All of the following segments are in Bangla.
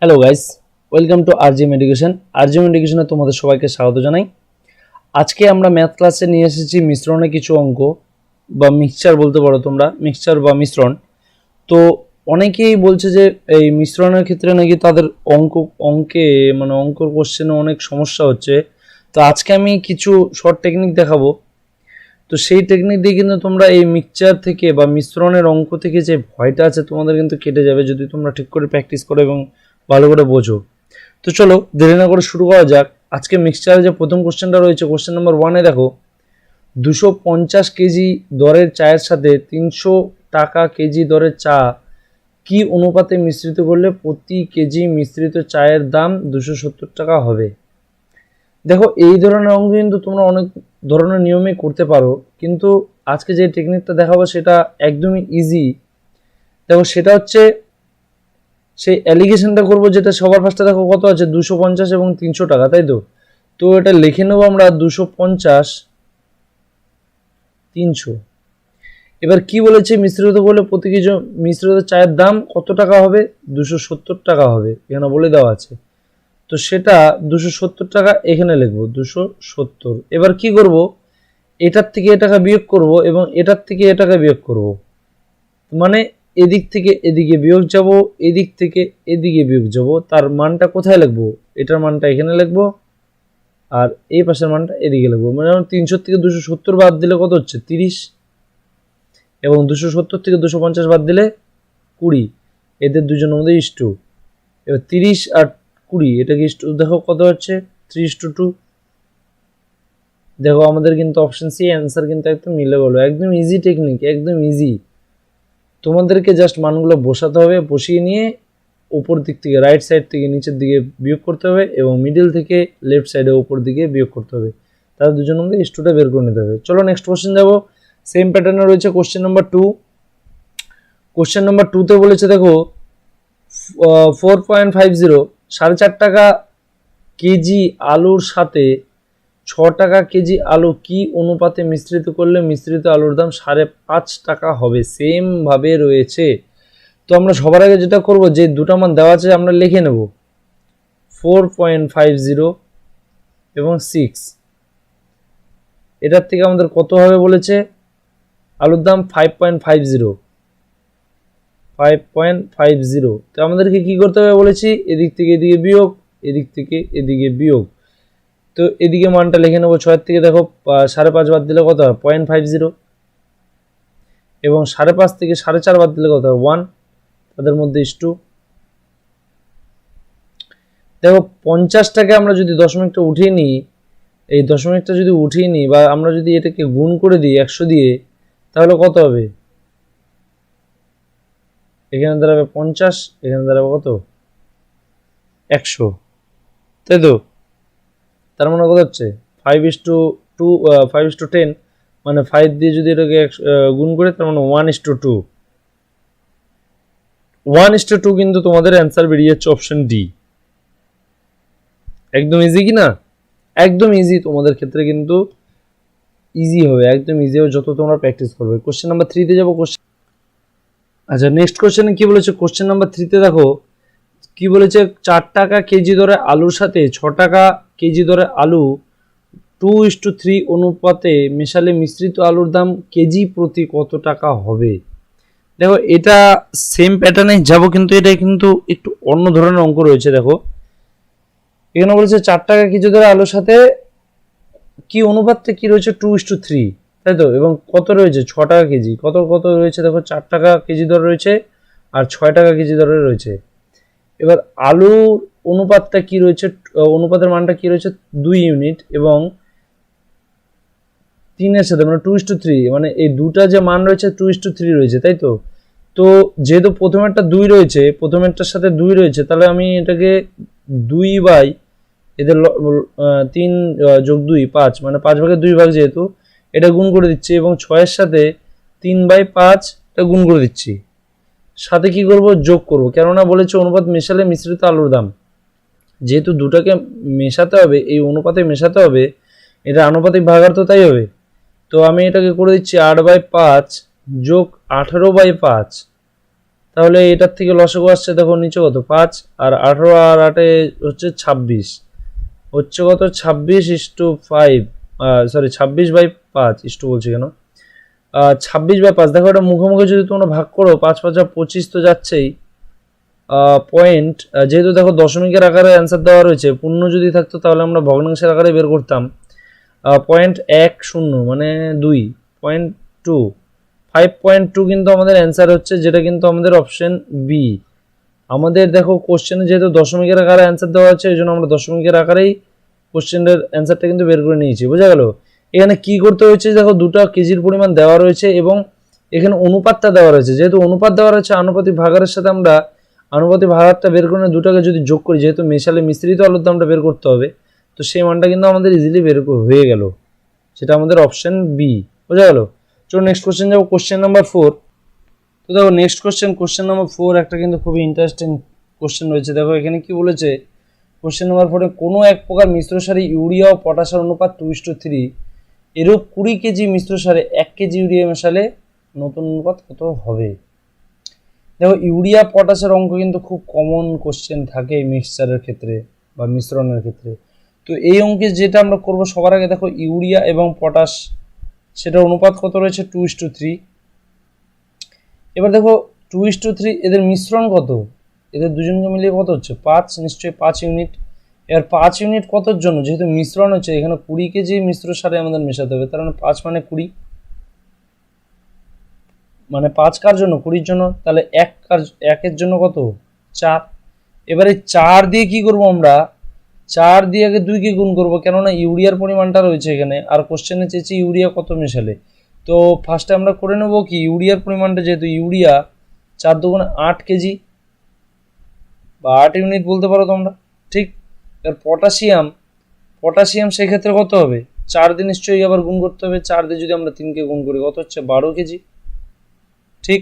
Hello guys, welcome to RGM education. RGM এডুকেশনে তোমাদের সবাইকে স্বাগত জানাই। আজকে আমরা ম্যাথ ক্লাসে নিয়ে এসেছি মিশ্রণে কিছু অঙ্ক বা মিক্সচার বলতে পারো তোমরা, মিক্সচার বা মিশ্রণ। তো অনেকেই বলছে যে এই মিশ্রণের ক্ষেত্রে নাকি তাদের অঙ্কর কোশ্চেনে অনেক সমস্যা হচ্ছে। তো আজকে আমি কিছু শর্ট টেকনিক দেখাবো। তো সেই টেকনিক দিয়ে কিন্তু তোমরা এই মিক্সচার থেকে বা মিশ্রণের অঙ্ক থেকে যে ভয়টা আছে তোমাদের কিন্তু কেটে যাবে যদি তোমরা ঠিক করে প্র্যাকটিস করো এবং ভালো করে বোঝো। তো চলো দেরি না করে শুরু করা যাক। আজকে মিক্সচারে যে প্রথম কোশ্চেনটা রয়েছে, কোশ্চেন নাম্বার 1-এ দেখো, 250 কেজি দরের চায়ের সাথে 300 টাকা কেজি দরের চা কি অনুপাতে মিশ্রিত করলে প্রতি কেজি মিশ্রিত চায়ের দাম 270 টাকা হবে। দেখো এই ধরনের অঙ্ক কিন্তু তোমরা অনেক ধরনের নিয়মে করতে পারো, কিন্তু আজকে যে টেকনিকটা দেখাবো সেটা একদমই ইজি। দেখো সেটা হচ্ছে সেই অ্যালিগেশনটা করবো, যেটা সবার ফার্স্টে দেখো কত আছে 250 এবং 300 টাকা, তাই তো। তো এটা লিখে নেবো আমরা 250 300। এবার কি বলেছে, মিশ্রিত করলে প্রতি কেজি মিশ্রিত চায়ের দাম কত টাকা হবে, 270 টাকা হবে, এখানে বলে দেওয়া আছে। তো সেটা 270 টাকা এখানে লিখবো 270। এবার কি করব, এটার থেকে এটাকে বিয়োগ করব এবং এটার থেকে এটাকে বিয়োগ করব, মানে এদিক থেকে এদিকে বিয়োগ যাব, এদিক থেকে এদিকে বিয়োগ যাব। তার মানটা কোথায় লিখবো, এটার মানটা এখানে লিখবো আর এই পাশের মানটা এদিকে লিখবো। মানে 300 থেকে 270 বাদ দিলে কত হচ্ছে 30, এবং 270 থেকে 250 বাদ দিলে 20। এদের দুজনের মধ্যে ইস্টু। এবার 30 আর 20 এটাকে ইস্টু, দেখো কত হচ্ছে 3:2। দেখো আমাদের কিন্তু অপশন সি অ্যান্সার কিন্তু একদম মিলে গেল। একদম ইজি টেকনিক, একদম ইজি। তোমাদেরকে জাস্ট মানগুলো বসাতে হবে, বসিয়ে নিয়ে উপর দিক থেকে রাইট সাইড থেকে নিচের দিকে বিয়োগ করতে হবে এবং মিডল থেকে লেফট সাইডে উপর দিকে বিয়োগ করতে হবে। তাহলে দুজনের মধ্যে স্টুটা বের করে নিতে হবে। চলো নেক্সট কোশ্চেন যাবো। সেম প্যাটার্নে রয়েছে কোশ্চেন নাম্বার 2। কোশ্চেন নাম্বার 2-তে বলেছে দেখো 4.50 4.5 টাকা কেজি আলুর সাথে 6 টাকা কেজি আলু কি অনুপাতে মিশ্রিত করলে মিশ্রিত আলুর দাম 5.5 টাকা হবে। সেম ভাবে রয়েছে। তো আমরা সবার আগে যেটা করব, যে দুটো মান দেওয়া আছে আমরা লিখে নেব 4.50 এবং 6। এটার থেকে আমাদের কত হবে বলেছে, আলুর দাম 5.50। তো আমাদেরকে কি করতে হবে বলেছি, এদিক থেকে এদিকে বিয়োগ, এদিক থেকে এদিকে বিয়োগ। তো এদিকে মানটা লিখে নেবো 6 থেকে দেখো 5.5 বাদ দিলে কত হয় 0.50, এবং 5.5 থেকে 4.5 বাদ দিলে কত হয় 1। তাদের মধ্যে ইস্টু। দেখো 50টাকে আমরা যদি দশমিকটা উঠিয়ে নিই, এই দশমিকটা যদি উঠিয়ে নিই বা আমরা যদি এটাকে গুণ করে দিই 100 দিয়ে, তাহলে কত হবে, এখানে দাঁড়াবে 50, এখানে দাঁড়াবে কত 100, তাই তো। তার মানে কত হচ্ছে 5:2, 5:10, মানে 5 দিয়ে যদি এটাকে গুণ করে, তার মানে 1:2। 1:2 কিন্তু তোমাদের অ্যান্সার বেরিয়ে যাচ্ছে অপশন ডি। একদম ইজি কি না, একদম ইজি। তোমাদের ক্ষেত্রে কিন্তু ইজি হবে, একদম ইজি হবে যত তোমরা প্র্যাকটিস করবে। কোশ্চেন নাম্বার 3-তে যাবো। আচ্ছা নেক্সট কোশ্চেনে কি বলেছে, কোশ্চেন নাম্বার 3-তে দেখো কি বলেছে, 4 টাকা কেজি দরে আলুর সাথে 6 টাকা কেজি দরে আলু 2:3 অনুপাতে মেশালে মিশ্রিত আলুর দাম কেজি প্রতি কত টাকা হবে। দেখো এটা সেম প্যাটার্নে যাব, কিন্তু এটা কিন্তু একটু অন্য ধরনের অঙ্ক রয়েছে। দেখো এখানে বলেছে 4 টাকা কেজি দরে আলুর সাথে কি অনুপাতটা কি রয়েছে 2:3, তাই তো। এবং কত রয়েছে 6 টাকা কেজি, কত কত রয়েছে দেখো 4 টাকা কেজি দরে রয়েছে আর 6 টাকা কেজি দরে রয়েছে। এবার আলুর অনুপাতটা কি রয়েছে, অনুপাতের মানটা কি রয়েছে 2 ইউনিট এবং 3-এর সাথে, মানে 2:3, মানে এই দুটা যে মান রয়েছে 2:3 রয়েছে, তাই তো। তো যেহেতু প্রথমেরটা 2 রয়েছে, প্রথমেরটার সাথে 2 রয়েছে, তাহলে আমি এটাকে 2 বাই এদের 3 যোগ 2 5, মানে 5/2 ভাগ, যেহেতু এটা গুণ করে দিচ্ছি এবং 6-এর সাথে 3/5 এটা গুণ করে দিচ্ছি। সাথে কি করব, যোগ করব, কেননা বলেছে অনুপাত মেশালে মিশ্রিত আলুর দাম। যেহেতু দুটাকে মেশাতে হবে, এই অনুপাতে মেশাতে হবে, এটা আনুপাতিক ভাগার, তো তাই হবে। তো আমি এটাকে করে দিচ্ছি 8/5 যোগ 18/5, তাহলে এটার থেকে লসাগু আসছে দেখো নিচে কত 5, আর 18 আর 8 হচ্ছে 26, হচ্ছে কত 26:5, সরি 26/5 ইস্টু বলছি কেন, 26/5। দেখো এটা মুখোমুখি যদি তোমরা ভাগ করো 5×5 = 25 তো যাচ্ছেই। পয়েন্ট, যেহেতু দেখো দশমিকের আকারে অ্যান্সার দেওয়া রয়েছে, পূর্ণ যদি থাকতো তাহলে আমরা ভগ্নাংশের আকারে বের করতাম। 0.10 মানে 2.2, 5.2 কিন্তু আমাদের অ্যান্সার হচ্ছে, যেটা কিন্তু আমাদের অপশন বি। আমাদের দেখো কোশ্চেনে যেহেতু দশমিকের আকারে অ্যান্সার দেওয়া আছে, এই জন্য আমরা দশমিকের আকারেই কোশ্চেনের অ্যান্সারটা কিন্তু বের করে নিয়েছি। বোঝা গেল? এখানে কি করতে হয়েছে দেখো, 2টা কেজির পরিমাণ দেওয়া রয়েছে এবং এখানে অনুপাতটা দেওয়া রয়েছে। যেহেতু অনুপাত দেওয়া রয়েছে, আনুপাতিক ভাগারের সাথে আমরা আনুপাতিক ভাগারটা বের করে দুটাকে যদি যোগ করি, যেহেতু মেশালে মিশ্রিত আলুর দামটা বের করতে হবে, তো সেই মানটা কিন্তু আমাদের ইজিলি বের হয়ে গেল, সেটা আমাদের অপশন বি। বোঝা গেল? চলো নেক্সট কোশ্চেন যাবো, কোশ্চেন নাম্বার 4। তো দেখো নেক্সট কোশ্চেন নাম্বার 4 একটা কিন্তু খুবই ইন্টারেস্টিং কোশ্চেন রয়েছে। দেখো এখানে কি বলেছে, কোশ্চেন নাম্বার 4 কোনো এক প্রকার মিশ্র সারে ইউরিয়া ও পটাশের অনুপাত 2:3, এরূপ 20 কেজি মিশ্র সারে 1 কেজি ইউরিয়া মেশালে নতুন অনুপাত কত হবে? দেখো ইউরিয়া পটাশের অঙ্ক কিন্তু খুব কমন কোশ্চেন থাকে মিক্সচারের ক্ষেত্রে বা মিশ্রণের ক্ষেত্রে। তো এই অঙ্কে যেটা আমরা করব, সবার আগে দেখো ইউরিয়া এবং পটাশ সেটার অনুপাত কত রয়েছে 2:3। এবার দেখো 2:3 এদের মিশ্রণ কত, এদের দুজনকে মিলিয়ে কত হচ্ছে 5, নিশ্চয়ই 5 ইউনিট। এবার 5 ইউনিট কতর জন্য, যেহেতু মিশ্রণ হচ্ছে এখানে 20 কেজি মিশ্র সারে আমাদের মেশাতে হবে, তার মানে 5 মানে 20, মানে 5 কার জন্য 20-র জন্য, তাহলে 1 জন্য কত 4। এবারে 4 দিয়ে কি করব আমরা, 4 দিয়ে আগে 2 কে গুণ করবো, কেননা ইউরিয়ার পরিমাণটা রয়েছে এখানে, আর কোশ্চেনে চেয়েছি ইউরিয়া কত মেশালে। তো ফার্স্টে আমরা করে নেব কি, ইউরিয়ার পরিমাণটা, যেহেতু ইউরিয়া 4 দুগুণে 8 কেজি বা 8 ইউনিট বলতে পারো তোমরা, ঠিক। এবার পটাশিয়াম সেক্ষেত্রে কত হবে, 4 দিয়ে নিশ্চয়ই আবার গুণ করতে হবে, 4 দিয়ে যদি আমরা 3 কে গুণ করি কত হচ্ছে 12 কেজি, ঠিক।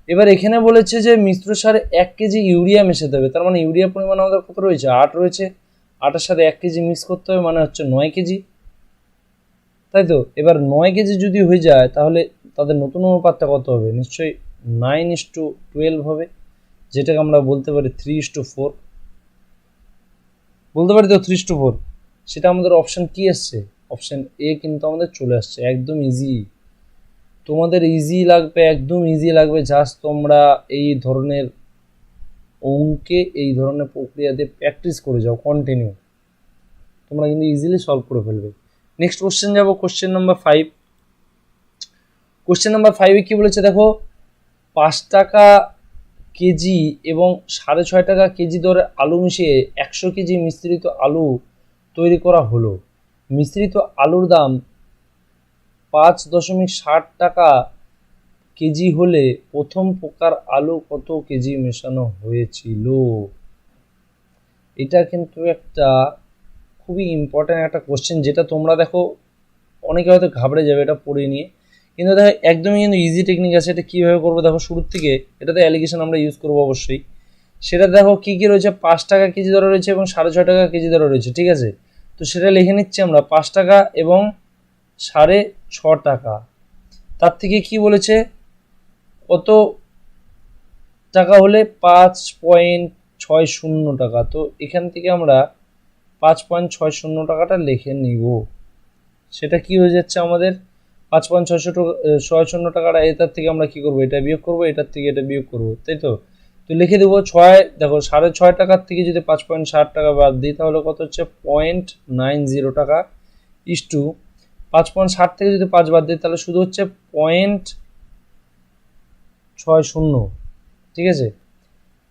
এবার এখানে বলেছে যে মিশ্র সারে 1 কেজি ইউরিয়া মেশাতে হবে, তার মানে ইউরিয়ার পরিমাণ আমাদের কত রয়েছে 8 রয়েছে, 8-এর সাথে 1 কেজি মিক্স করতে হবে, মানে হচ্ছে 9 কেজি, তাই তো। এবার 9 কেজি যদি হয়ে যায় তাহলে তাদের নতুন অনুপাতটা কত হবে, নিশ্চয়ই 9:12 হবে, যেটাকে আমরা বলতে পারি 3:4 বলতে পারি, তো 3:4। সেটা আমাদের অপশন কি আসছে, অপশন এ কিন্তু আমাদের চলে আসছে, একদম ইজি। তোমাদের ইজি লাগবে, একদম ইজি লাগবে, জাস্ট তোমরা এই ধরনের অঙ্কে এই ধরনের প্রক্রিয়া দিয়ে প্র্যাকটিস করে যাও কন্টিনিউ, তোমরা কিন্তু ইজিলি সলভ করে ফেলবে। নেক্সট কোশ্চেন যাবো, কোশ্চেন নাম্বার 5। কোশ্চেন নাম্বার 5-এ কি বলেছে দেখো, 5 টাকা কেজি এবং 6.5 টাকা কেজি দরে আলু মিশিয়ে 100 কেজি মিশ্রিত আলু তৈরি করা হলো। মিশ্রিত আলুর দাম 5.60 টাকা কেজি হলে প্রথম প্রকার আলু কত কেজি মেশানো হয়েছিল? এটা কিন্তু একটা খুবই ইম্পর্ট্যান্ট একটা কোশ্চেন, যেটা তোমরা দেখো অনেকে হয়তো ঘাবড়ে যাবে এটা পড়ে নিয়ে, কিন্তু দেখো একদমই কিন্তু ইজি টেকনিক আছে। এটা কীভাবে করবো দেখো, শুরুর থেকে এটাতে অ্যালিগেশন আমরা ইউজ করবো অবশ্যই। সেটা দেখো কী কী রয়েছে, 5 টাকা কেজি দরে রয়েছে এবং 6.5 টাকা কেজি দরে রয়েছে, ঠিক আছে। তো সেটা লিখে নিচ্ছি আমরা, 5 টাকা এবং 6.5 টাকা, তার থেকে কি বলেছে কত টাকা হলে 5.60 টাকা। তো এখান থেকে আমরা 5.60 টাকাটা লিখে নিব, সেটা কি হয়ে যাচ্ছে আমাদের 5.60 টাকাটা, এটার থেকে আমরা কি করব, এটা বিয়োগ করব, এটার থেকে এটা বিয়োগ করব, তাই তো। তো লিখে দেবো 6, দেখো 6.5 টাকার থেকে যদি 5.60 টাকা বাদ দিই তাহলে কত হচ্ছে 0.90 টাকা, ইস্টু 5.60 থেকে যদি 5 বাদ দিই তাহলে শুধু হচ্ছে 0.60, ঠিক আছে।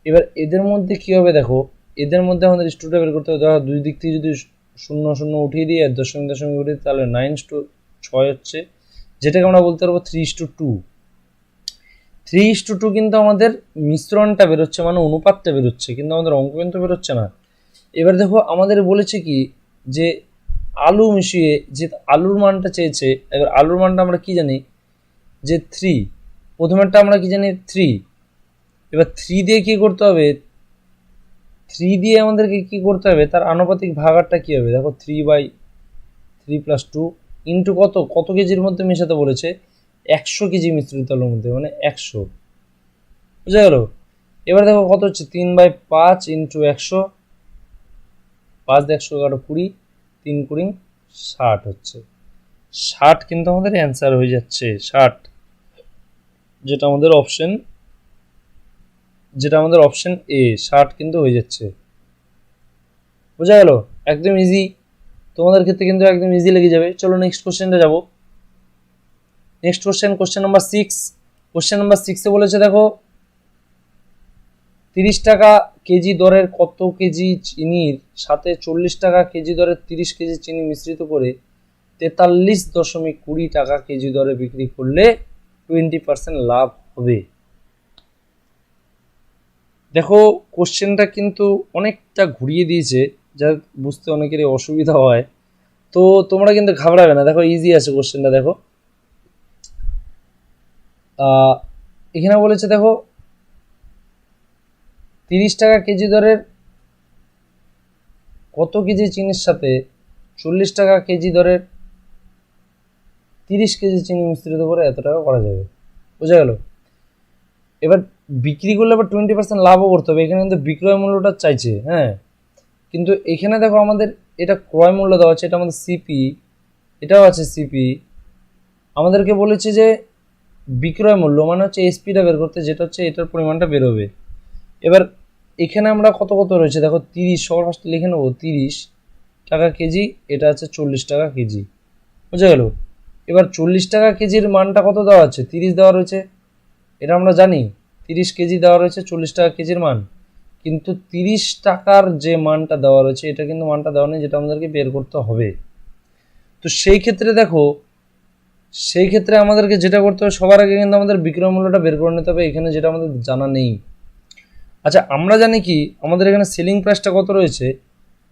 এবার এদের মধ্যে কি হবে দেখো, এদের মধ্যে আমাদের স্টুটা বের করতে হবে। দেখো দুই দিক থেকে যদি 0 উঠিয়ে দিই আর দশমিক উঠিয়ে দিই তাহলে 9:6 হচ্ছে, যেটাকে আমরা বলতে পারবো 3:2। 3:2 কিন্তু আমাদের মিশ্রণটা বেরোচ্ছে, মানে অনুপাতটা বেরোচ্ছে, কিন্তু আমাদের অঙ্ক কিন্তু বেরোচ্ছে না। এবার দেখো আমাদের বলেছে কি, যে আলু মিশিয়ে, যে আলুর মানটা চেয়েছে। এবার আলুর মানটা আমরা কি জানি যে 3, প্রথমেরটা আমরা কি জানি 3। এবার 3 দিয়ে কি করতে হবে, 3 দিয়ে আমাদেরকে কি করতে হবে, তার আনুপাতিক ভাগারটা কি হবে দেখো, 3/3 + 2 ইন্টু কত কেজির মধ্যে মেশাতে বলেছে, 100 কেজি মিশ্রিত আলুর মধ্যে, মানে 100, বুঝা গেল। এবার দেখো কত হচ্ছে 3/5 ইন্টু 100, 5 দিয়ে 100 11 20, 3 কুড়ি 60 হচ্ছে। 60 কিন্তু আমাদের অ্যান্সার হয়ে যাচ্ছে, 60, যেটা আমাদের অপশন এ, 60 কিন্তু হয়ে যাচ্ছে। বোঝা গেল? একদম ইজি, তোমাদের ক্ষেত্রে কিন্তু একদম ইজি লেগে যাবে। চলো নেক্সট কোশ্চেনটা যাবো। Next question number 6। Question number 6 এ বলেছে দেখো 30 টাকা কেজি দরের কত কেজি চিনির সাথে 40 টাকা কেজি দরের 30 কেজি চিনি মিশ্রিত করে 43.20 টাকা কেজি দরে বিক্রি করলে 20% লাভ হবে। দেখো কোশ্চেনটা কিন্তু অনেকটা ঘুরিয়ে দিয়েছে, যা বুঝতে অনেকেরই অসুবিধা হয়, তো তোমরা কিন্তু ঘাবড়াবে না। দেখো ইজি আছে কোশ্চেনটা। দেখো এখানে বলেছে দেখো 30 টাকা কেজি দরের কত কেজি চিনির সাথে 40 টাকা কেজি দরের 30 কেজি চিনি মিশ্রিত করে এত টাকা করা যাবে। বোঝা গেল? এবার বিক্রি করলে আবার 20% লাভও করতে হবে। এখানে কিন্তু বিক্রয় মূল্যটা চাইছে, হ্যাঁ, কিন্তু এখানে দেখো আমাদের এটা ক্রয় মূল্য দেওয়া আছে, এটা আমাদের সিপি, এটাও আছে সিপি। আমাদেরকে বলেছে যে বিক্রয় মূল্য মানে হচ্ছে এসপিটা বের করতে, যেটা হচ্ছে এটার পরিমাণটা বেরোবে। এবার এখানে আমরা কত কত রয়েছে দেখো 30, সবার ফার্স্টে লিখে নেবো 30 টাকা কেজি, এটা আছে 40 টাকা কেজি। বুঝা গেল? এবার 40 টাকা কেজির মানটা কত দেওয়া আছে, 30 দেওয়া রয়েছে, এটা আমরা জানি 30 কেজি দেওয়া রয়েছে 40 টাকা কেজির মান, কিন্তু 30 টাকার যে মানটা দেওয়া রয়েছে এটা কিন্তু মানটা দেওয়া নেই, যেটা আমাদেরকে বের করতে হবে। তো সেই ক্ষেত্রে আমাদেরকে যেটা করতে হবে, সবার আগে কিন্তু আমাদের বিক্রয় মূল্যটা বের করে নিতে হবে, এখানে যেটা আমাদের জানা নেই। আচ্ছা আমরা জানি কি আমাদের এখানে সেলিং প্রাইসটা কত রয়েছে,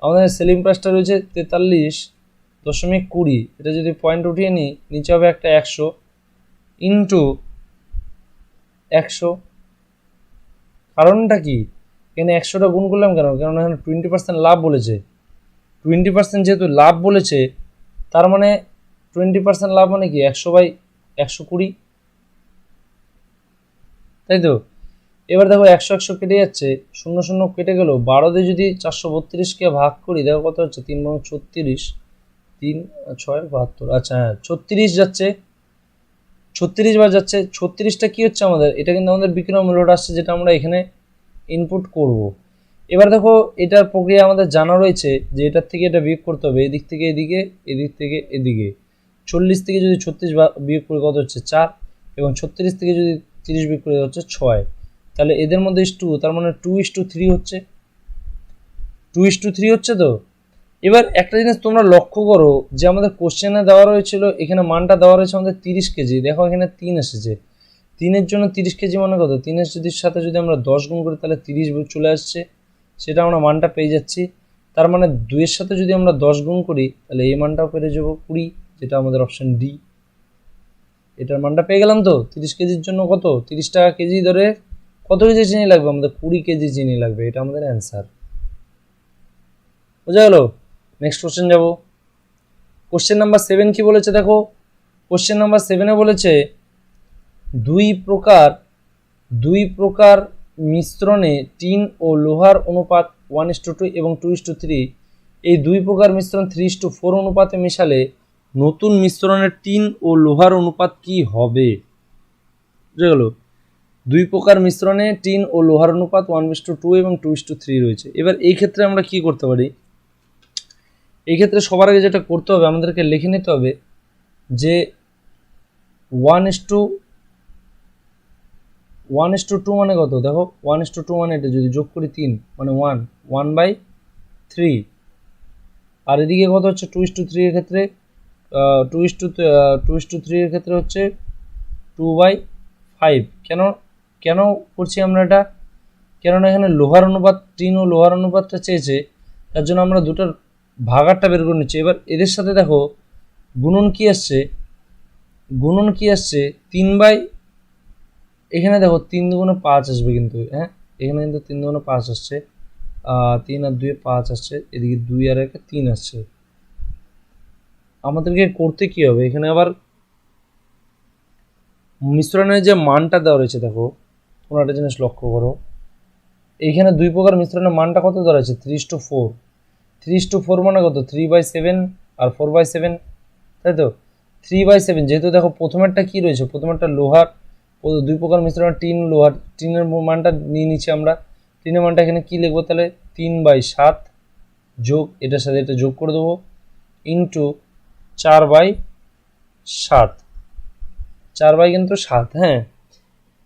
আমাদের সেলিং প্রাইসটা রয়েছে 43.20, এটা যদি পয়েন্ট উঠিয়ে নিই নিচে হবে একটা 100 ইন্টু 100। কারণটা কি, এখানে 100টা গুণ করলাম কেন, কারণ এখানে 20% লাভ বলেছে। 20% যেহেতু লাভ বলেছে, তার মানে 20% লাভ মানে কি 100/120, তাই তো? এবার দেখো 100 100 কেটে যাচ্ছে, 0 0 কেটে গেল, 12 দিয়ে যদি 432কে ভাগ করি দেখো কত হচ্ছে, 3 × 36, 3 6 72, আচ্ছা হ্যাঁ 36 যাচ্ছে, 36 বার যাচ্ছে। 36টা কি হচ্ছে আমাদের, এটা কিন্তু আমাদের বিক্রয় মূল্যটা আসছে, যেটা আমরা এখানে ইনপুট করব। এবার দেখো এটার প্রক্রিয়া আমাদের জানা রয়েছে যে এটার থেকে এটা বিয়োগ করতে হবে, এদিক থেকে এদিকে, এদিক থেকে এদিকে। 40 থেকে যদি 36 বিয়োগ করে কত হচ্ছে 4, এবং 36 থেকে যদি 30 বিয়োগ করে হচ্ছে 6, তাহলে এদের মধ্যে 2, তার মানে 2:3 হচ্ছে, 2:3 হচ্ছে। তো এবার একটা জিনিস তোমরা লক্ষ্য করো যে আমাদের কোশ্চেনে দেওয়া রয়েছিল, এখানে মানটা দেওয়া রয়েছে আমাদের 30 কেজি, দেখো এখানে 3 এসেছে, 3-এর জন্য 30 কেজি মানে কত, 3-এর সাথে যদি আমরা 10 গুণ করি তাহলে 30 চলে আসছে, সেটা আমরা মানটা পেয়ে যাচ্ছি। তার মানে 2-এর সাথে যদি আমরা 10 গুণ করি তাহলে এই মানটাও পেয়ে যাবো 20, যেটা আমাদের অপশন ডি। এটার মানটা পেয়ে গেলাম। তো 30 কেজির জন্য কত, 30 টাকা কেজি ধরে কত কেজি চিনি লাগবে, আমাদের 20 কেজি চিনি লাগবে, এটা আমাদের অ্যান্সার। বোঝা গেল? নেক্সট কোশ্চেন যাব। কোশ্চেন নাম্বার 7 কি বলেছে দেখো, কোশ্চেন নাম্বার 7-এ বলেছে দুই প্রকার মিশ্রণে টিন ও লোহার অনুপাত 1:2 এবং 2:3, এই দুই প্রকার মিশ্রণ 3:4 অনুপাতে মেশালে নতুন মিশ্রণের টিন ও লোহার অনুপাত কি হবে। বুঝা গেল? দুই প্রকার মিশ্রণে টিন ও লোহার অনুপাত 1:2 এবং 2:3 রয়েছে। এবার এই ক্ষেত্রে আমরা কি করতে পারি, এই ক্ষেত্রে সবার আগে যেটা করতে হবে আমাদেরকে লিখে নিতে হবে যে 1:2 মানে কত, দেখো 1:2 মানে এটা যদি যোগ করি 3 মানে 1/3, আর এদিকে কত হচ্ছে 2:3 এর ক্ষেত্রে 2:3 এর ক্ষেত্রে হচ্ছে 2/5। কেন করছি আমরা এটা, কেননা এখানে লোহার অনুপাত, টিন ও লোহার অনুপাতটা চেয়েছে, তার জন্য আমরা দুটোর ভাগারটা বের করে নিচ্ছি। এবার এদের সাথে দেখো গুণন কি আসছে, 3 এখানে দেখো 3 দুগুণে 5 আসবে কিন্তু, হ্যাঁ এখানে কিন্তু 3 দুগুণে 5 আসছে, 3 আর 2 5 আসছে, এদিকে 2 আর 1 3 আসছে। আমাদেরকে করতে কি হবে, এখানে আবার মিশ্রণের যে মানটা দেওয়া রয়েছে, দেখো তোমরা একটা জিনিস লক্ষ্য করো, এইখানে দুই প্রকার মিশ্রণের মানটা কত ধরা আছে 3:4। 3:4 মানে কত 3/7 আর 4/7, তাই তো। 3/7 যেহেতু দেখো প্রথমেরটা কি রয়েছে, প্রথমেরটা লোহার, দুই প্রকার মিশ্রণ টিন লোহার, টিনের মানটা নিয়ে নিচ্ছি আমরা। টিনের মানটা এখানে কি লিখবো তাহলে 3/7 যোগ এটার সাথে এটা যোগ করে দেবো ইন্টু 4/7, 4/7। হ্যাঁ,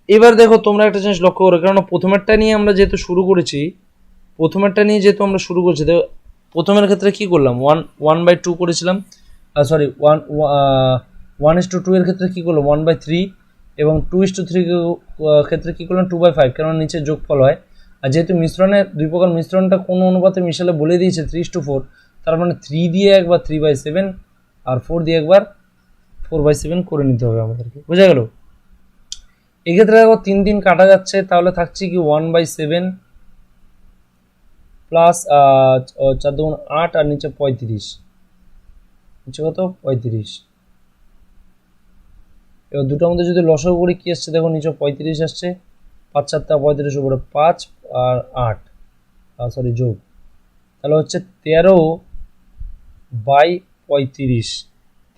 এবার দেখো তোমরা একটা জিনিস লক্ষ্য করো, কারণ প্রথমেরটা নিয়ে আমরা যেহেতু শুরু করেছি, দেখো প্রথমের ক্ষেত্রে কি করলাম 1/2 করেছিলাম, সরি 1:2 এর ক্ষেত্রে কি করলাম 1/3, এবং 2:3 ক্ষেত্রে কি করলাম 2/5, কারণ নিচে যোগফল হয়। আর যেহেতু মিশ্রণের দুই প্রকার মিশ্রণটা কোন অনুপাতে মিশালে বলে দিয়েছে 3:4, তার মানে 3 দিয়ে একবার 3/7 আর 4 দিয়ে একবার 4/7 করে নিতে হবে আমাদেরকে, বোঝা গেল। এক্ষেত্রে দেখো 3 কাটা যাচ্ছে, তাহলে থাকছে কি 1/7 প্লাস 4×8 আর নিচে 35, নিচে কত 35। এবার দুটোর মধ্যে যদি লসাগু করি কি আসছে দেখো, নিচে 35 আসছে, 5×4 35 উপরে 5 আর 8, সরি যোগ, তাহলে হচ্ছে 13/35।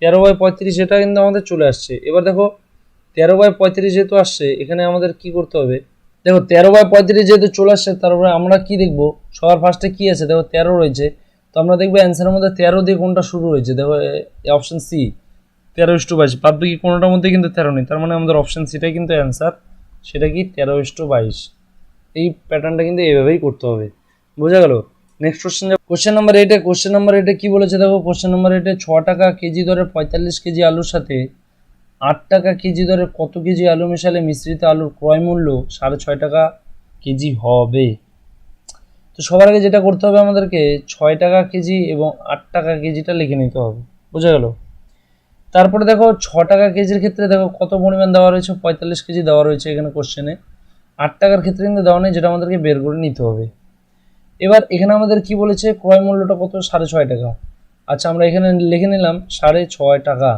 13/35 এটা কিন্তু আমাদের চলে আসছে। এবার দেখো 13/35 যেহেতু আসছে, এখানে আমাদের কি করতে হবে, দেখো 13/35 যেহেতু চলে আসছে, তারপরে আমরা কি দেখবো, সবার ফার্স্টে কি আছে দেখো 13 রয়েছে, তো আমরা দেখবো অ্যান্সারের মধ্যে 13 দিয়ে কোনটা শুরু হয়েছে, দেখো অপশন সি 13:22, বাদ বাকি কোনোটার মধ্যে কিন্তু 13 নেই, তার মানে আমাদের অপশন সিটাই কিন্তু অ্যান্সার, সেটা কি 13:22। এই প্যাটার্নটা কিন্তু এইভাবেই করতে হবে, বোঝা গেল। Next question, question number 8। Question number 8 কি বলেছে দেখো, কোশ্চেন নাম্বার 8 6 টাকা কেজি দরে 45 কেজি আলুর সাথে 8 টাকা কেজি দরে কত কেজি আলু মেশালে মিশ্রিত আলুর ক্রয় মূল্য 6.5 টাকা কেজি হবে। তো সবার আগে যেটা করতে হবে আমাদেরকে 6 টাকা কেজি এবং 8 টাকা কেজিটা লিখে নিতে হবে, বোঝা গেল। তারপরে দেখো 6 টাকা কেজির ক্ষেত্রে দেখো কত পরিমাণ দেওয়া রয়েছে, 45 কেজি দেওয়া রয়েছে এখানে কোশ্চেনে। 8 টাকার ক্ষেত্রে কিন্তু দেওয়া নেই, যেটা আমাদেরকে বের করে নিতে হবে। এবার এখানে আমাদের কি বলেছে, ক্রয় মূল্যটা কত 6.5 টাকা। আচ্ছা, আমরা এখানে লিখে নিলাম 6.5 টাকা।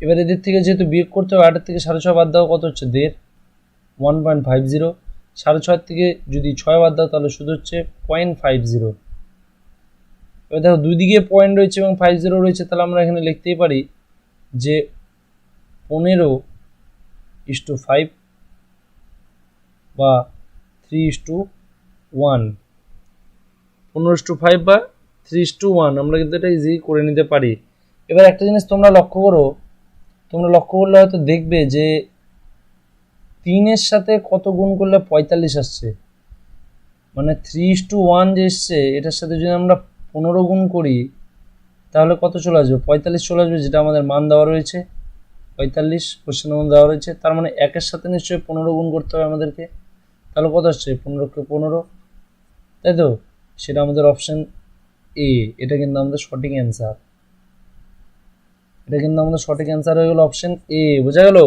এবার এদের থেকে যেহেতু বিয়োগ করতে হবে, 8 থেকে 6.5 বাদ দাও কত হচ্ছে 1.5, 1.50। 6.5 থেকে যদি 6 বাদ দাও তাহলে শুধু হচ্ছে 0.50। এবার দেখো দুই দিকে পয়েন্ট রয়েছে এবং 50 রয়েছে, তাহলে আমরা এখানে লিখতেই পারি যে 15:5 বা 3:1, 15:5 বা 3:1 আমরা কিন্তু এটা ইজি করে নিতে পারি। এবার একটা জিনিস তোমরা লক্ষ্য করলে হয়তো দেখবে যে 3 সাথে কত গুণ করলে 45 আসছে, মানে 3:1 যে এসছে, এটার সাথে যদি আমরা 15 গুণ করি তাহলে কত চলে আসবে 45 চলে আসবে, যেটা আমাদের মান দেওয়া রয়েছে 45 কোশ্চেনের মধ্যে দেওয়া রয়েছে। তার মানে 1-এর সাথে নিশ্চয়ই 15 গুণ করতে হবে আমাদেরকে, তাহলে কত আসছে 15 × 15, তাই তো। সেটা আমাদের অপশন এ, এটা কিন্তু আমাদের সঠিক অ্যান্সার, হয়ে গেল অপশন এ, বোঝা গেল।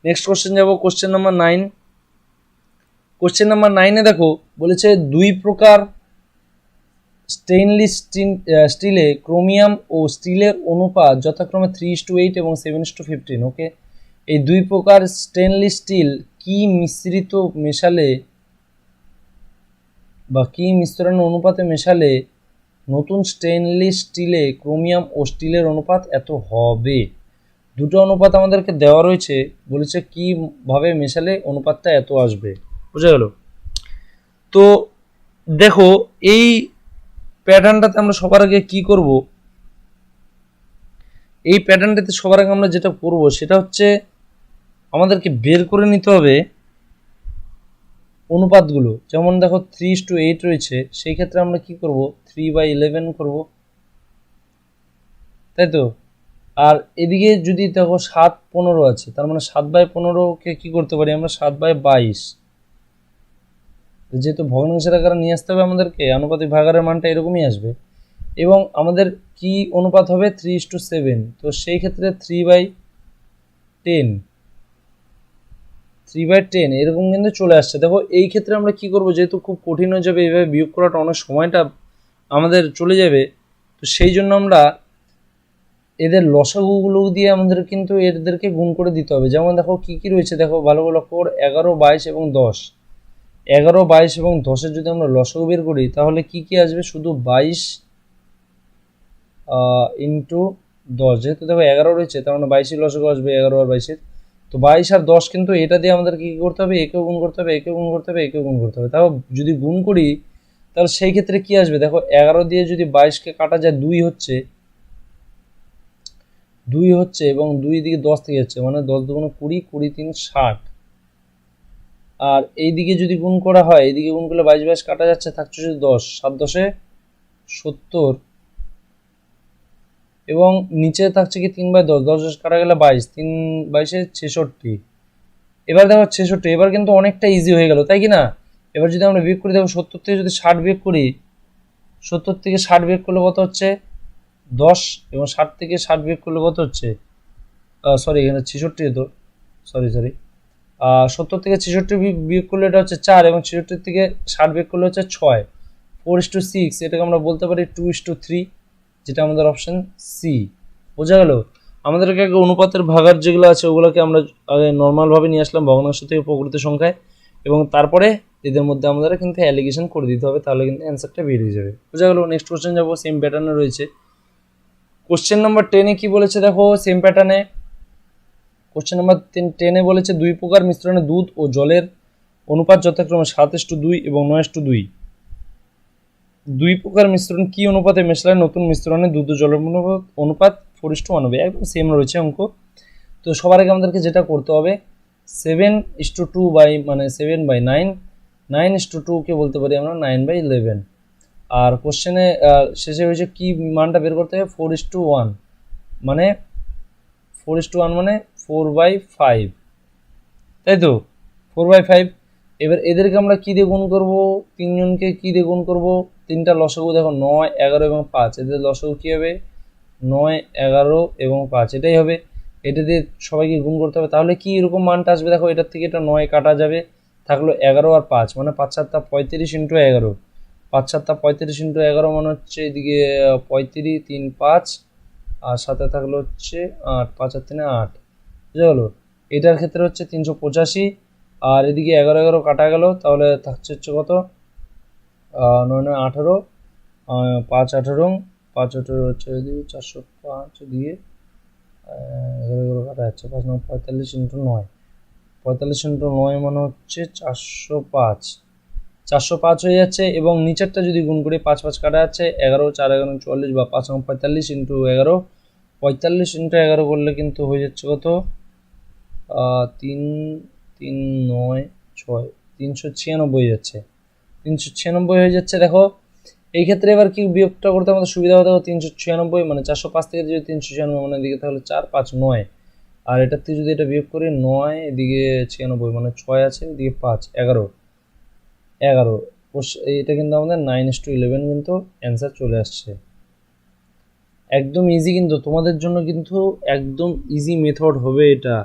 নেক্সট কোশ্চেন যাবো, কোশ্চেন নাম্বার 9। কোশ্চেন নাম্বার 9-এ দেখো বলেছে দুই প্রকার স্টেইনলেস স্টিলে ক্রোমিয়াম ও স্টিলের অনুপাত যথাক্রমে 3:8 এবং 7:15। ওকে, এই দুই প্রকার স্টেইনলেস স্টিল কি মিশ্রণ অনুপাতে মেশালে নতুন স্টেইনলেস স্টিলে ক্রোমিয়াম ও স্টিলের অনুপাত এত হবে। দুটো অনুপাত আমাদেরকে দেওয়া রয়েছে, বলেছে কিভাবে মেশালে অনুপাতটা এত আসবে, বুঝা গেল। তো দেখো এই প্যাটার্নটাতে আমরা সবার আগে কি করব, এই প্যাটার্নটাতে সবার আগে আমরা যেটা করব সেটা হচ্ছে আমাদেরকে বের করে নিতে হবে অনুপাতগুলো। যেমন দেখো 3:8 রয়েছে, সেই ক্ষেত্রে আমরা কি করব 3/11 করব, তাই তো। আর এদিকে যদি দেখো 7/15 আছে, তার মানে 7/15কে কি করতে পারি আমরা 7/22, যেহেতু ভগ্নাংশের আকারে নিয়ে আসতে হবে আমাদেরকে, আনুপাতিক ভাগাকারের মানটা এরকমই আসবে। এবং আমাদের কি অনুপাত হবে 3:7, তো সেই ক্ষেত্রে 3/10 এরকম কিন্তু চলে আসছে। দেখো এই ক্ষেত্রে আমরা কি করব, যেহেতু খুব কঠিন হয়ে যাবে এইভাবে বিয়োগ করাটা, অনেক সময়টা আমাদের চলে যাবে, তো সেই জন্য আমরা এদের লসাগুগুলো দিয়ে আমাদের কিন্তু এদেরকে গুণ করে দিতে হবে। যেমন দেখো কি কি রয়েছে, দেখো ভালো করে লক্ষ্য করো 11, 22 এবং 10। 11, 22 এবং 10-এর যদি আমরা লসাগু বের করি তাহলে কি কি আসবে, শুধু 22 ইন্টু 10, যেহেতু দেখো 11 রয়েছে তার মানে 22 লসাগু আসবে 11 আর 22-এর। তো 22 আর 10 কিন্তু এটা দিয়ে আমাদের কি করতে হবে, একেও গুণ করতে হবে, একেও গুণ করতে হবে, একেও গুণ করতে হবে। তাও যদি গুণ করি তাহলে সেই ক্ষেত্রে কি আসবে, দেখো 11 দিয়ে যদি 22-কে কাটা যায় 2 হচ্ছে, 2 হচ্ছে এবং 2 দিকে 10 থেকে যাচ্ছে, মানে 10 দুগুণ 20, 20 3 60। আর এইদিকে যদি গুণ করা হয়, এইদিকে গুণ করলে 22 22 কাটা যাচ্ছে, থাকছে শুধু 10, 7 10-এ 70 এবং নিচে থাকছে কি 3/10, 10 10 কাটা গেলে 22, 3 22-এ 66। এবার দেখো 66, এবার কিন্তু অনেকটা ইজি হয়ে গেল, তাই কি না? এবার যদি আমরা বিয়োগ করি, দেখো 70 থেকে যদি 60 বিয়োগ করি, 70 থেকে 60 বিয়োগ করলে কত হচ্ছে 10, এবং 60 থেকে 60 বিয়োগ করলে কত হচ্ছে, সরি এখানে 66 তো, সরি 70 থেকে 66 বিয়োগ করলে এটা হচ্ছে 4, এবং 66 থেকে 60 বিয়োগ করলে হচ্ছে 6, 4:6। এটাকে আমরা বলতে পারি 2:3, যেটা আমাদের অপশন সি। বোঝা গেল? আমাদেরকে আগে অনুপাতের ভাগার যেগুলো আছে ওগুলোকে আমরা আগে নর্মালভাবে নিয়ে আসলাম ভগ্নাংশ থেকে প্রকৃত সংখ্যায়, এবং তারপরে এদের মধ্যে আমাদের কিন্তু অ্যালিগেশন করে দিতে হবে, তাহলে কিন্তু অ্যান্সারটা বেরিয়ে যাবে। বোঝা গেল? নেক্সট কোশ্চেন যাবো, সেম প্যাটার্নে রয়েছে। কোশ্চেন নাম্বার 10-এ কি বলেছে দেখো, সেম প্যাটার্নে কোশ্চেন নাম্বার 10-এ বলেছে 2 প্রকার মিশ্রণে দুধ ও জলের অনুপাত যথাক্রমে 7:2 এবং 9:2। 2 প্রকার মিশ্রণ কি অনুপাতে মেশালে নতুন মিশ্রণে দুধ ও জলের অনুপাত 4:1 হবে। একদম সেম রয়েছে অঙ্ক। তো সবার আগে আমাদেরকে যেটা করতে হবে, 7:2 বাই মানে 7/9, 9:2-কে বলতে পারি আমরা 9/11। আর কোশ্চেনে শেষে হয়েছে কি মানটা বের করতে হবে, 4:1, মানে 4:1 মানে 4/5, তাই তো, 4/5। এবার এদেরকে আমরা কি দিয়ে গুণ করবো, তিনজনকে কি দিয়ে গুণ করবো, তিনটা লসাগু দেখো 9, 11 এবং 5, এদের লসাগু কি হবে 9, 11 এবং 5, এটাই হবে। এটা দিয়ে সবাইকে গুণ করতে হবে, তাহলে কি এরকম মানটা আসবে, দেখো এটার থেকে এটা 9 কাটা যাবে, থাকলো 11 আর 5, মানে 5 7 35 ইন্টু 11, 5 7 35 ইন্টু 11 মানে হচ্ছে এদিকে 35, 3 5, আর সাথে থাকলো হচ্ছে 8, 5 আর 3 8, বুঝা গেলো? এটার ক্ষেত্রে হচ্ছে 385, আর এদিকে 11 11 কাটা গেল, তাহলে থাকছে হচ্ছে কত, 9 9 18, 5 18, 5 18 হচ্ছে এদিকে 405 দিয়ে 11 11 কাটা যাচ্ছে, 5 9 45 ইন্টু 9, 45 ইন্টু 9 মানে হচ্ছে 405, 405 হয়ে যাচ্ছে। এবং নিচেরটা যদি গুণ করি 5 5 কাটা যাচ্ছে, 11 4 11 44, বা 5 9 45 ইন্টু 11, 45 ইন্টু 11 করলে কিন্তু হয়ে যাচ্ছে কত, 3 3 9 6, 396 যাচ্ছে, 396 হয়ে যাচ্ছে। দেখো এই ক্ষেত্রে এবার কি বিয়োগটা করতে আমাদের সুবিধা হবে, দেখো 396 মানে 405 থেকে যদি 396 মানে এদিকে তাহলে 4 5 9, আর এটার থেকে যদি এটা বিয়োগ করি 9 এদিকে 96 মানে 6 আছে, এদিকে 5 11 11, এটা কিন্তু আমাদের 9:11 কিন্তু অ্যান্সার চলে আসছে। একদম ইজি, কিন্তু তোমাদের জন্য কিন্তু একদম ইজি মেথড হবে, এটা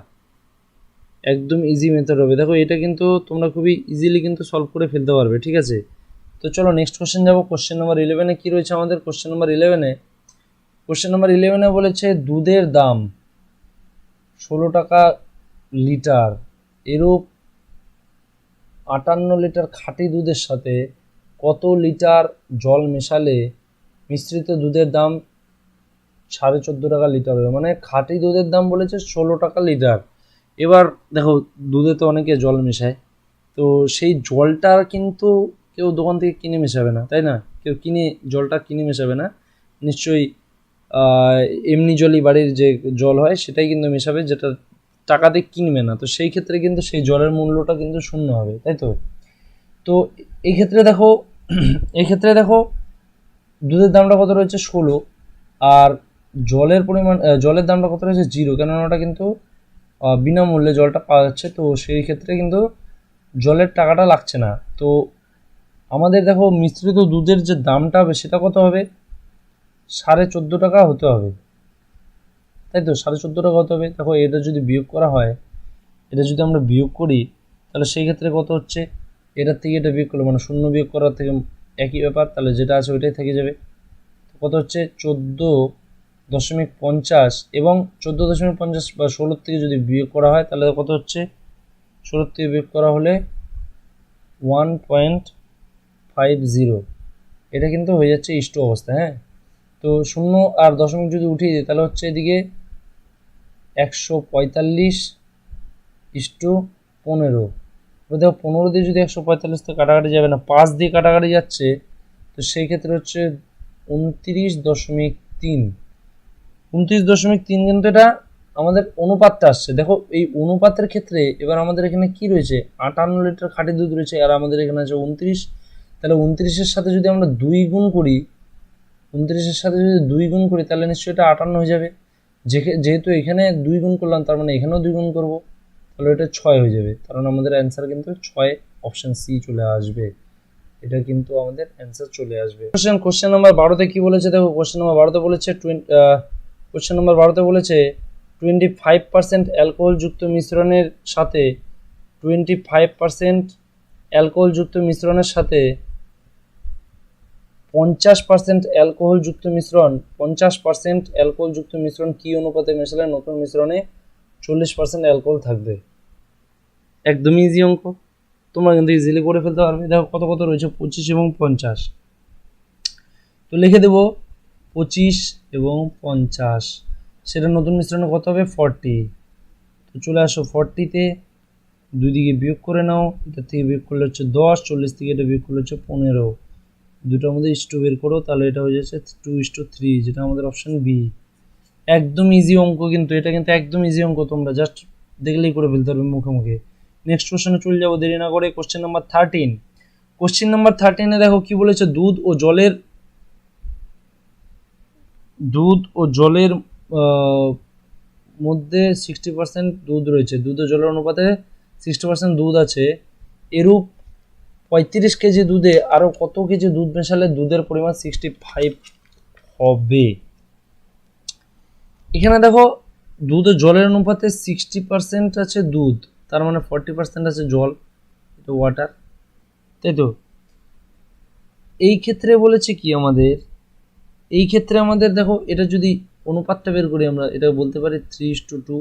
একদম ইজি মেথড হবে। দেখো এটা কিন্তু তোমরা খুবই ইজিলি কিন্তু সলভ করে ফেলতে পারবে, ঠিক আছে? তো চলো নেক্সট কোশ্চেন যাবো। কোশ্চেন নাম্বার 11-এ কি রয়েছে আমাদের, কোশ্চেন নাম্বার 11-এ বলেছে দুধের দাম 16 টাকা লিটার, এরূপ 58 লিটার খাঁটি দুধের সাথে কত লিটার জল মেশালে মিশ্রিত দুধের দাম 14.5 টাকা লিটার হবে। মানে খাঁটি দুধের দাম বলেছে 16 টাকা লিটার। এবার দেখো দুধে তো অনেকে জল মেশায়, তো সেই জলটা কিন্তু কেউ দোকান থেকে কিনে মেশাবে না, তাই না? কেউ জলটা কিনে মেশাবে না, নিশ্চয়ই এমনি জলই বাড়ির যে জল হয় সেটাই কিন্তু মেশাবে, যেটা টাকা দিয়ে কিনবে না। তো সেই ক্ষেত্রে কিন্তু সেই জলের মূল্যটা কিন্তু শূন্য হবে, তাই তো? তো এই ক্ষেত্রে দেখো দুধের দামটা কত রয়েছে 16, আর জলের দামটা কত রয়েছে 0, কেননা ওটা কিন্তু বিনামূল্যে জলটা পাওয়া যাচ্ছে, তো সেই ক্ষেত্রে কিন্তু জলের টাকাটা লাগছে না। তো আমাদের দেখো মিশ্রিত দুধের যে দামটা হবে সেটা কত হবে, 14.5 টাকা হতে হবে, তাই তো? 14.5 টাকা হতে হবে। দেখো এটা যদি বিয়োগ করা হয়, এটা যদি আমরা বিয়োগ করি তাহলে সেই ক্ষেত্রে কত হচ্ছে, এটার থেকে এটা বিয়োগ করলে মানে শূন্য বিয়োগ করার থেকে একই ব্যাপার, তাহলে যেটা আছে ওইটাই থেকে যাবে। কত হচ্ছে 14.50, এবং 14.50 বা 16 থেকে যদি বিয়োগ করা হয় তাহলে কত হচ্ছে, 16 থেকে বিয়োগ করা হলে 1.50, এটা কিন্তু হয়ে যাচ্ছে ইস্টু অবস্থা। হ্যাঁ, তো 0 আর দশমিক যদি উঠিয়ে দিই তাহলে হচ্ছে এদিকে 145:15। দেখো 15 দিয়ে যদি 145 তো কাটাকাটি যাবে না, 5 দিয়ে কাটাকাটি যাচ্ছে, তো সেই ক্ষেত্রে হচ্ছে 29.3। 29.3 কিন্তু এটা আমাদের অনুপাতটা আসছে। দেখো এই অনুপাতের ক্ষেত্রে এবার আমাদের এখানে কি রয়েছে, 58 লিটার খাঁটি দুধ রয়েছে, আর আমাদের এখানে আছে 29। তাহলে 29-এর সাথে যদি আমরা 2 গুণ করি, 29-এর সাথে যদি 2 গুণ করি তাহলে নিশ্চয়ই এটা 58 হয়ে যাবে। যেহেতু এখানে 2 গুণ করলাম, তার মানে এখানেও 2 গুণ করব, তাহলে এটা 6 হয়ে যাবে। কারণ আমাদের অ্যান্সার কিন্তু 6, অপশন সি চলে আসবে। এটা কিন্তু আমাদের অ্যান্সার চলে আসবে। কোশ্চেন নাম্বার 12তে কি বলেছে দেখো, কোশ্চেন নাম্বার 12তে বলেছে 25% অ্যালকোহলযুক্ত মিশ্রণের সাথে 25% অ্যালকোহলযুক্ত মিশ্রণের সাথে 50% অ্যালকোহলযুক্ত মিশ্রণ 50% অ্যালকোহলযুক্ত মিশ্রণ কি অনুপাতে মেশালে নতুন মিশ্রণে 40% অ্যালকোহল থাকবে। একদম ইজি অঙ্ক, তোমরা কিন্তু ইজিলি করে ফেলতে পারবে। দেখো কত কত রয়েছে, 25 এবং 50। তো লিখে দেব 25 এবং 50, সেটা নতুন মিশ্রণে কত হবে 40। তো চলে আসো 40-তে, দুই দিকে বিয়োগ করে নাও, এটা থেকে বিয়োগ করলে হচ্ছে 10, 40 থেকে এটা বিয়োগ করলে হচ্ছে 15, দুটোর মধ্যে ইস্টু বের করো, তাহলে এটা হয়ে যাচ্ছে 2:3, যেটা আমাদের অপশন বি। একদম ইজি অঙ্ক, কিন্তু এটা কিন্তু একদম ইজি অঙ্ক, তোমরা জাস্ট দেখলেই করে ফেলতে পারবে মুখে মুখে। নেক্সট কোশ্চেনে চলে যাবো দেরি না করে, কোশ্চেন নাম্বার 13। কোশ্চেন নাম্বার 13-এ দেখো কি বলেছে, দুধ ও জলের মধ্যে 60% দুধ রয়েছে, দুধ ও জলের অনুপাতে 60% দুধ আছে, এরূপ 35 কেজি দুধে আরো কত কেজি দুধ মেশালে দুধের পরিমাণ 65 হবে। এখানে দেখো দুধ ও জলের অনুপাতে 60% আছে দুধ, তার মানে 40% আছে জল, এটা ওয়াটার, তাই তো। এই ক্ষেত্রে বলেছে কি আমাদের, এই ক্ষেত্রে আমাদের দেখো এটা যদি অনুপাতটা বের করি আমরা, এটা বলতে পারি 3:2,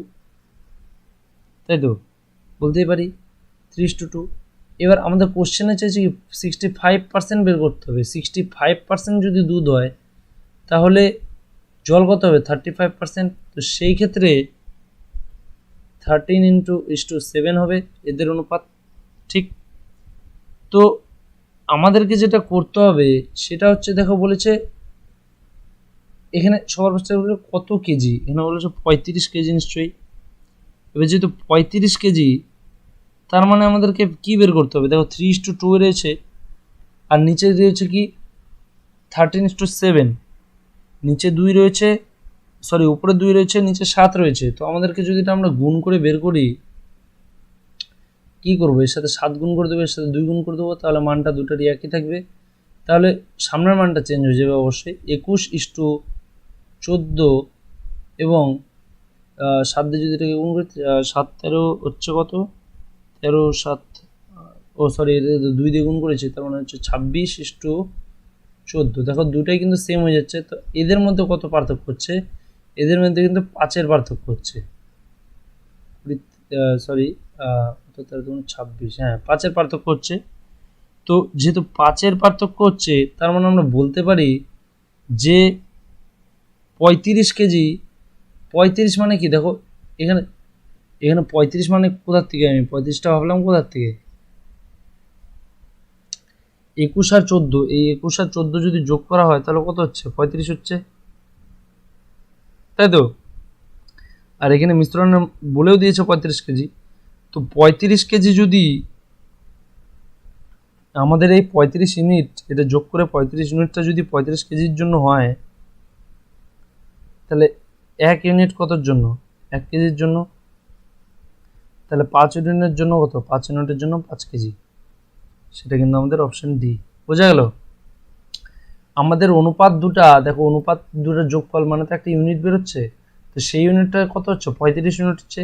তাই তো, বলতেই পারি 3:2। এবার আমাদের কোশ্চেনে চাইছে কি 65% বের করতে হবে। 65% যদি দুধ হয় তাহলে জল কত হবে 35%, তো সেই ক্ষেত্রে 13:7 হবে এদের অনুপাত, ঠিক। তো আমাদেরকে যেটা করতে হবে সেটা হচ্ছে, দেখো বলেছে এখানে সবার ফার্স্টে কত কেজি, এখানে বলেছে 35 কেজি নিশ্চয়ই। এবার যেহেতু 35 কেজি, তার মানে আমাদেরকে কি বের করতে হবে, দেখো 3:2 রয়েছে, আর নিচে রয়েছে কি 13:7, নিচে 2 রয়েছে, সরি উপরে 2 রয়েছে, নিচে 7 রয়েছে। তো আমাদেরকে যদি এটা আমরা গুণ করে বের করি, কি করবো, এর সাথে 7 গুণ করে দেবো, এর সাথে 2 গুণ করে দেবো, তাহলে মানটা দুটোরই একই থাকবে। তাহলে সামনের মানটা চেঞ্জ হয়ে যাবে অবশ্যই, 21:14, এবং 7 দিয়ে যদি এটাকে গুণ করি 7 13 হচ্ছে কত, 13 7, ও সরি 2 দিয়ে গুণ করেছি, তার মানে হচ্ছে 26:14। দেখো দুটাই কিন্তু সেম হয়ে যাচ্ছে। তো এদের মধ্যে কত পার্থক্য হচ্ছে, এদের মধ্যে কিন্তু 5-এর পার্থক্য হচ্ছে, সরি 26, হ্যাঁ 5-এর পার্থক্য হচ্ছে। তো যেহেতু 5-এর পার্থক্য হচ্ছে, তার মানে আমরা বলতে পারি যে 35 কেজি, 35 মানে কি, দেখো এখানে 35 মানে কোথার থেকে, আমি 35টা ভাবলাম কোথার থেকে, 21 আর 14, এই 21 আর 14 যদি যোগ করা হয় তাহলে কত হচ্ছে 35 হচ্ছে, তাই তো। আর এখানে মিশ্রণ বলেও দিয়েছে 35 কেজি। তো 35 কেজি যদি আমাদের এই 35 ইউনিট, এটা যোগ করে 35 ইউনিটটা যদি 35 কেজির জন্য হয়, তাহলে 1 ইউনিট কতর জন্য, 1 কেজির জন্য, তাহলে 5 ইউনিটের জন্য কত, 5 ইউনিটের জন্য 5 কেজি, সেটা কিন্তু আমাদের অপশন ডি। বোঝা গেল। আমাদের অনুপাত দুটা, দেখো অনুপাত দুটা যোগফল মানে তো একটা ইউনিট বেরোচ্ছে, তো সেই ইউনিটটা কত হচ্ছে 35 ইউনিট হচ্ছে।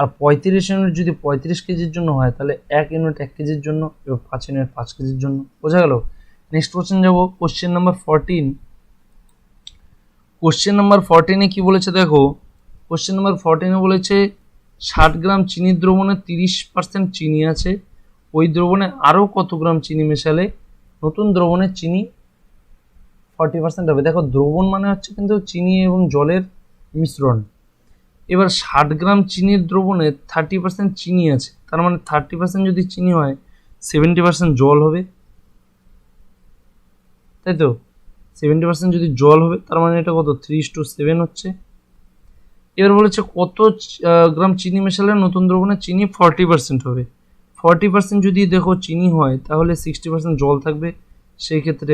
আর 35 ইউনিট যদি 35 কেজির জন্য হয়, তাহলে 1 ইউনিট 1 কেজির জন্য, এবং 5 ইউনিট 5 কেজির জন্য। বোঝা গেল। নেক্সট কোশ্চেন যাবো, কোশ্চেন নাম্বার 14। কোশ্চেন নাম্বার 14-এ কি বলেছে দেখো, কোশ্চেন নাম্বার 14-এ বলেছে 60 গ্রাম চিনির দ্রবণে 30% চিনি আছে ওই দ্রবণে আরও কত গ্রাম চিনি মেশালে নতুন দ্রবণে চিনি 40% হবে। দেখো দ্রবণ মানে হচ্ছে কিন্তু চিনি এবং জলের মিশ্রণ। এবার 60 গ্রাম চিনির দ্রবণে 30% চিনি আছে, তার মানে 30% যদি চিনি হয় 70% জল হবে, তাই তো? 70% যদি জল হবে তার মানে এটা কত 3:7 হচ্ছে। এবার বলেছে কত গ্রাম চিনি মেশালে নতুন দ্রবণে চিনি 40% হবে। 40% যদি দেখো চিনি হয় তাহলে 60% জল থাকবে, সেই ক্ষেত্রে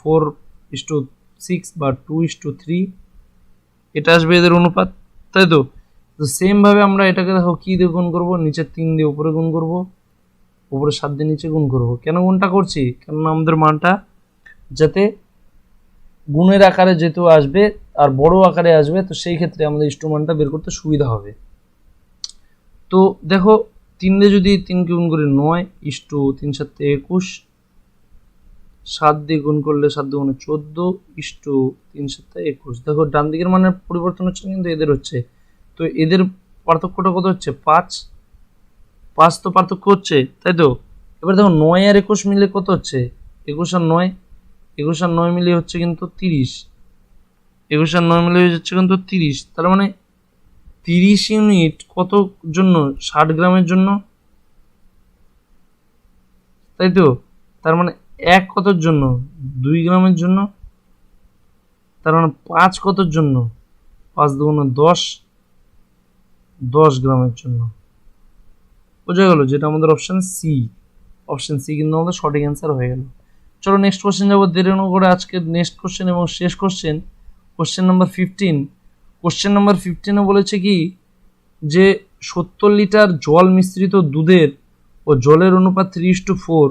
4:6 বা 2:3 এটা আসবে এদের অনুপাত, তাই তো? তো সেমভাবে আমরা এটাকে দেখো কী দিয়ে গুণ করবো, নিচের 3 দিয়ে উপরে গুণ করবো, উপরে 7 দিয়ে নিচে গুণ করবো। কেন গুণটা করছি? কেননা আমাদের মানটা যাতে গুণের আকারে যেহেতু আসবে আর বড় আকারে আসবে, তো সেই ক্ষেত্রে আমাদের ইনস্ট্রুমেন্টটা বের করতে সুবিধা হবে। তো দেখো 3 দিয়ে যদি 3কে গুণ করি 9:3=21, 7 দিয়ে গুণ করলে 7 দুগুণে 14:3=21। দেখো ডান দিকের মানের পরিবর্তন হচ্ছে কিন্তু এদের হচ্ছে, তো এদের পার্থক্যটা কত হচ্ছে 5 তো পার্থক্য হচ্ছে, তাই তো? এবার দেখো 9 আর 21 মিলে কত হচ্ছে 21 আর 9 মিলিয়ে হচ্ছে কিন্তু 30, 21 আর 9 মিলিয়ে হচ্ছে কিন্তু 30, তার মানে 30 ইউনিট কত জন্য 60 গ্রামের জন্য, তাই তো? তার মানে 1 কতর জন্য 2 গ্রামের জন্য, তার মানে 5 কতর জন্য 5 দুগুণে 10 গ্রামের জন্য। বোঝা গেল, যেটা আমাদের অপশন সি কিন্তু আমাদের সঠিক অ্যান্সার হয়ে গেল। চলো নেক্সট কোশ্চেন যাবো দেরি না করে, আজকে নেক্সট কোশ্চেন এবং শেষ question, question number 15। Question number 15-এ বলেছে কি যে 70 লিটার জল মিশ্রিত দুধের ও জলের অনুপাত 3:4,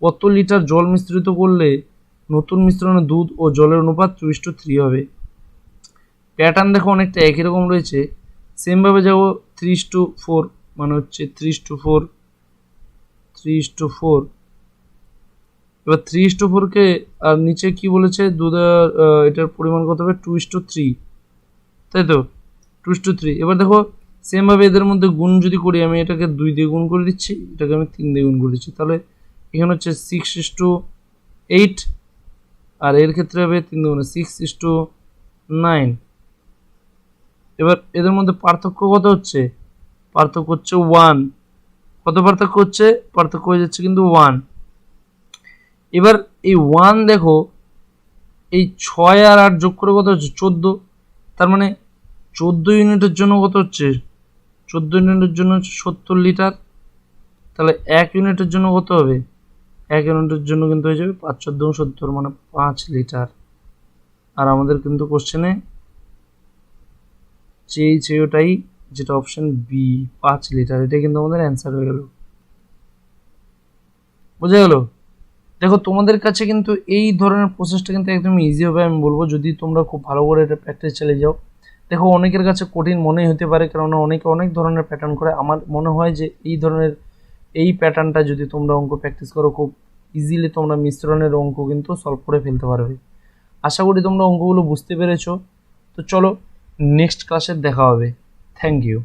কত লিটার জল মিশ্রিত করলে নতুন মিশ্রণে দুধ ও জলের অনুপাত 2:3 হবে। প্যাটার্ন দেখো অনেকটা একই রকম রয়েছে, সেমভাবে যাবো 3:4 মানে হচ্ছে 3:4। এবার 3:4কে আর নিচে কি বলেছে দুধের এটার পরিমাণ কত হবে 2:3, তাই তো? 2:3। এবার দেখো সেমভাবে এদের মধ্যে গুণ যদি করি, আমি এটাকে 2 দিয়ে গুণ করে দিচ্ছি, এটাকে আমি 3 দিয়ে গুণ করে দিচ্ছি, তাহলে এখানে হচ্ছে 6:8, আর এর ক্ষেত্রে হবে 3 দুগুণে 6:9। এবার এদের মধ্যে পার্থক্য কত হচ্ছে? পার্থক্য হচ্ছে 1। কত পার্থক্য হচ্ছে? পার্থক্য হয়ে যাচ্ছে কিন্তু 1। এবার এই 1 দেখো এই 6 আর 8 যোগ করে কত হচ্ছে 14, তার মানে 14 ইউনিটের জন্য কত হচ্ছে 14 ইউনিটের জন্য হচ্ছে 70 লিটার, তাহলে 1 ইউনিটের জন্য কত হবে 1 ইউনিটের জন্য কিন্তু হয়ে যাবে 5×4=70 মানে 5 লিটার। আর আমাদের কিন্তু কোশ্চেনে চেয়েছে ওটাই, যেটা অপশন বি 5 লিটার, এটা কিন্তু আমাদের অ্যান্সার হয়ে গেল। বোঝা গেল? দেখো তোমাদের কাছে কিন্তু এই ধরনের প্রসেসটা কিন্তু একদম ইজি হবে আমি বলবো, যদি তোমরা খুব ভালো করে এটা প্র্যাকটিস চালিয়ে যাও। দেখো অনেকের কাছে কঠিন মনে হতে পারে, কারণ অনেকে অনেক ধরনের প্যাটার্ন করে। আমার মনে হয় যে এই প্যাটার্নটা যদি তোমরা অঙ্ক প্র্যাকটিস করো খুব ইজিলি তোমরা মিশ্রণের অঙ্ক কিন্তু সলভ করে ফেলতে পারবে। আশা করি তোমরা অঙ্কগুলো বুঝতে পেরেছো। তো চলো নেক্সট ক্লাসে দেখা হবে। Thank you.